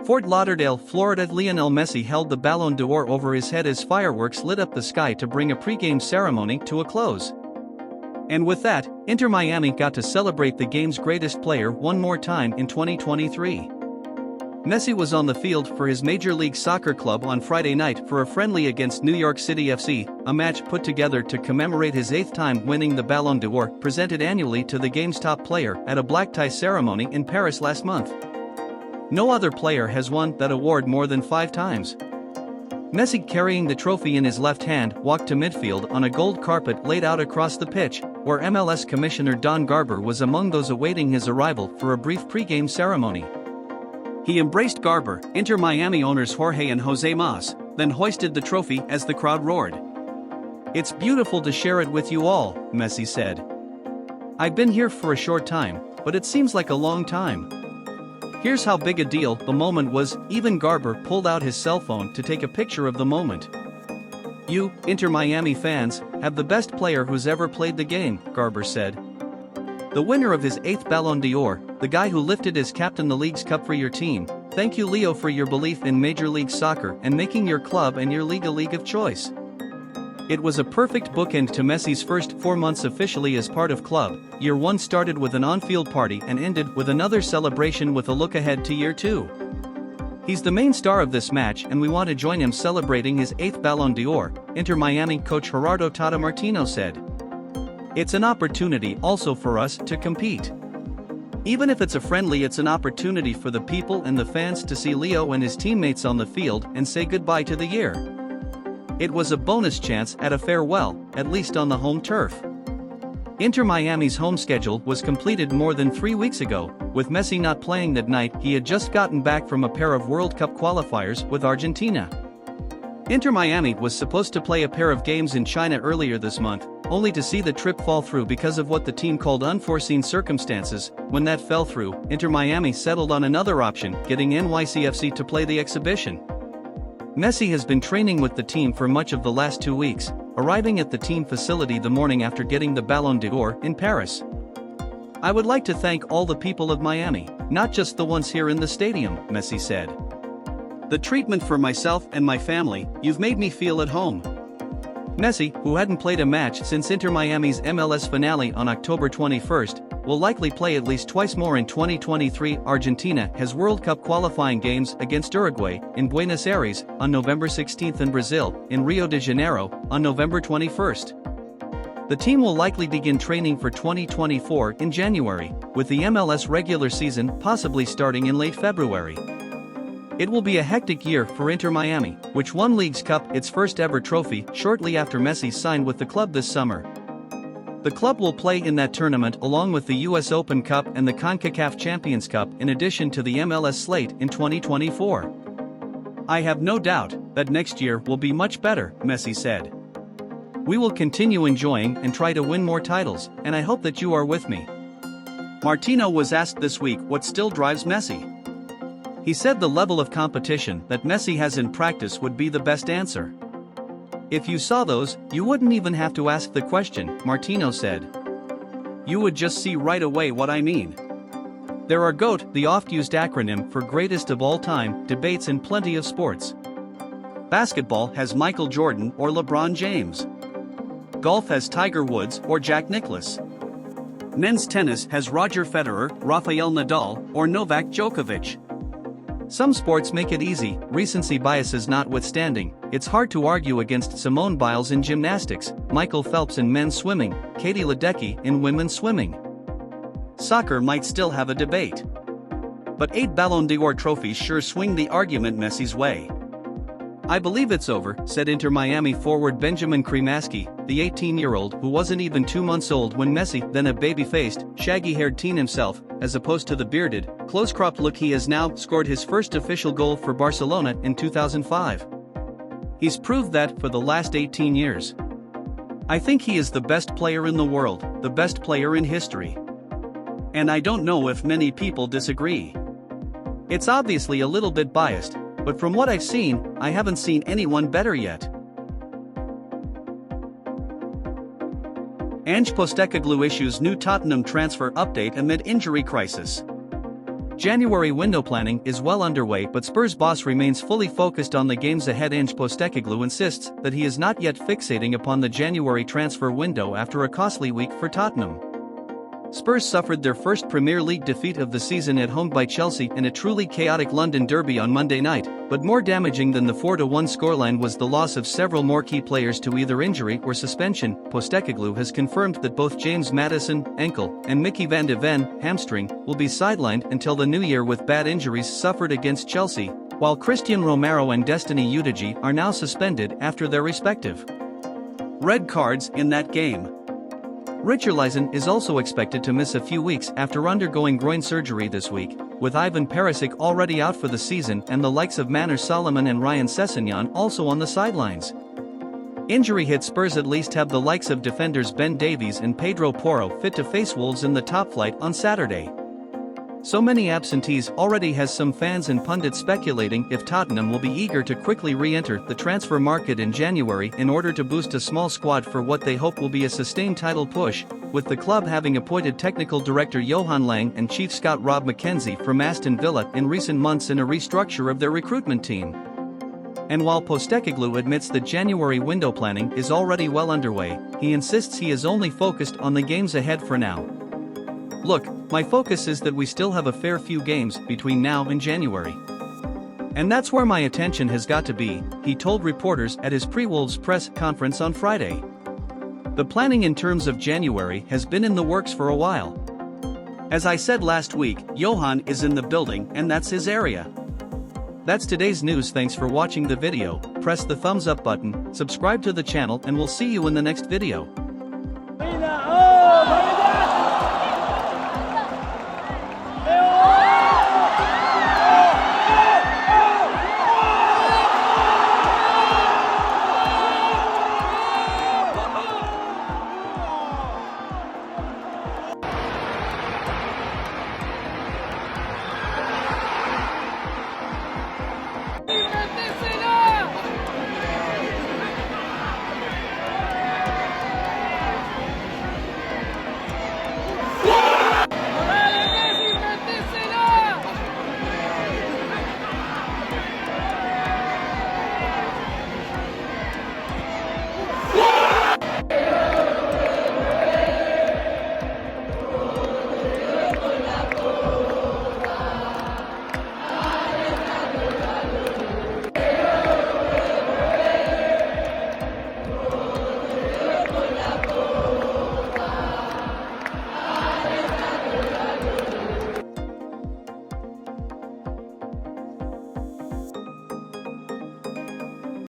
Fort Lauderdale, Florida. Lionel Messi held the Ballon d'Or over his head as fireworks lit up the sky to bring a pre-game ceremony to a close. And with that, Inter Miami got to celebrate the game's greatest player one more time in 2023. Messi was on the field for his Major League Soccer club on Friday night for a friendly against New York City FC, a match put together to commemorate his 8th time winning the Ballon d'Or, presented annually to the game's top player at a black tie ceremony in Paris last month. No other player has won that award more than 5 times. Messi, carrying the trophy in his left hand, walked to midfield on a gold carpet laid out across the pitch, where MLS Commissioner Don Garber was among those awaiting his arrival for a brief pre-game ceremony. He embraced Garber, Inter Miami owners Jorge and Jose Mas, then hoisted the trophy as the crowd roared. "It's beautiful to share it with you all," Messi said. "I've been here for a short time, but it seems like a long time. Here's how big a deal the moment was." Even Garber pulled out his cell phone to take a picture of the moment. "You, Inter Miami fans, have the best player who's ever played the game," Garber said. "The winner of his 8th Ballon d'Or, the guy who lifted as captain the league's cup for your team. Thank you, Leo, for your belief in Major League Soccer and making your club and your league a league of choice." It was a perfect bookend to Messi's first 4 months officially as part of club. Year 1 started with an on-field party and ended with another celebration with a look ahead to Year 2. "He's the main star of this match and we want to join him celebrating his 8th Ballon d'Or," Inter Miami coach Gerardo Tata Martino said. "It's an opportunity also for us to compete. Even if it's a friendly, it's an opportunity for the people and the fans to see Leo and his teammates on the field and say goodbye to the year. It was a bonus chance at a farewell, at least on the home turf." Inter Miami's home schedule was completed more than 3 weeks ago, with Messi not playing that night. He had just gotten back from a pair of World Cup qualifiers with Argentina. Inter Miami was supposed to play a pair of games in China earlier this month, only to see the trip fall through because of what the team called unforeseen circumstances. When that fell through, Inter Miami settled on another option, getting NYCFC to play the exhibition. Messi has been training with the team for much of the last 2 weeks, arriving at the team facility the morning after getting the Ballon d'Or in Paris. "I would like to thank all the people of Miami, not just the ones here in the stadium," Messi said. "The treatment for myself and my family, you've made me feel at home." Messi, who hadn't played a match since Inter Miami's MLS finale on October 21, will likely play at least twice more in 2023. Argentina has World Cup qualifying games against Uruguay in Buenos Aires on November 16 and Brazil in Rio de Janeiro on November 21. The team will likely begin training for 2024 in January, with the MLS regular season possibly starting in late February. It will be a hectic year for Inter Miami, which won Leagues Cup, its first ever trophy, shortly after Messi signed with the club this summer. The club will play in that tournament along with the US Open Cup and the CONCACAF Champions Cup in addition to the MLS slate in 2024. "I have no doubt that next year will be much better," Messi said. "We will continue enjoying and try to win more titles, and I hope that you are with me." Martino was asked this week what still drives Messi. He said the level of competition that Messi has in practice would be the best answer. "If you saw those, you wouldn't even have to ask the question," Martino said. "You would just see right away what I mean. There are GOAT, the oft-used acronym for greatest of all time, debates in plenty of sports. Basketball has Michael Jordan or LeBron James. Golf has Tiger Woods or Jack Nicklaus. Men's tennis has Roger Federer, Rafael Nadal, or Novak Djokovic. Some sports make it easy, recency biases notwithstanding. It's hard to argue against Simone Biles in gymnastics, Michael Phelps in men's swimming, Katie Ledecky in women's swimming. Soccer might still have a debate. But 8 Ballon d'Or trophies sure swing the argument Messi's way. "I believe it's over," said Inter Miami forward Benjamin Cremaschi, the 18-year-old who wasn't even 2 months old when Messi, then a baby-faced, shaggy-haired teen himself, as opposed to the bearded, close-cropped look he has now, scored his first official goal for Barcelona in 2005. He's proved that for the last 18 years. "I think he is the best player in the world, the best player in history. And I don't know if many people disagree. It's obviously a little bit biased, but from what I've seen, I haven't seen anyone better yet." Ange Postecoglou issues new Tottenham transfer update amid injury crisis. January window planning is well underway, but Spurs boss remains fully focused on the games ahead. Postecoglou insists that he is not yet fixating upon the January transfer window after a costly week for Tottenham. Spurs suffered their first Premier League defeat of the season at home by Chelsea in a truly chaotic London derby on Monday night, but more damaging than the 4-1 scoreline was the loss of several more key players to either injury or suspension. Postecoglou has confirmed that both James Maddison, ankle, and Mickey van de Ven, hamstring, will be sidelined until the new year with bad injuries suffered against Chelsea, while Christian Romero and Destiny Udogie are now suspended after their respective red cards in that game. Richarlison is also expected to miss a few weeks after undergoing groin surgery this week, with Ivan Perisic already out for the season and the likes of Manor Solomon and Ryan Sessegnon also on the sidelines. Injury hit Spurs at least have the likes of defenders Ben Davies and Pedro Porro fit to face Wolves in the top flight on Saturday. So many absentees already has some fans and pundits speculating if Tottenham will be eager to quickly re-enter the transfer market in January in order to boost a small squad for what they hope will be a sustained title push, with the club having appointed technical director Johan Lang and chief scout Rob McKenzie from Aston Villa in recent months in a restructure of their recruitment team. And while Postecoglou admits that January window planning is already well underway, he insists he is only focused on the games ahead for now. Look, my focus is that we still have a fair few games between now and January. And that's where my attention has got to be, he told reporters at his pre-Wolves press conference on Friday. The planning in terms of January has been in the works for a while. As I said last week, Johan is in the building and that's his area. That's today's news. Thanks for watching the video. Press the thumbs up button, subscribe to the channel, and we'll see you in the next video.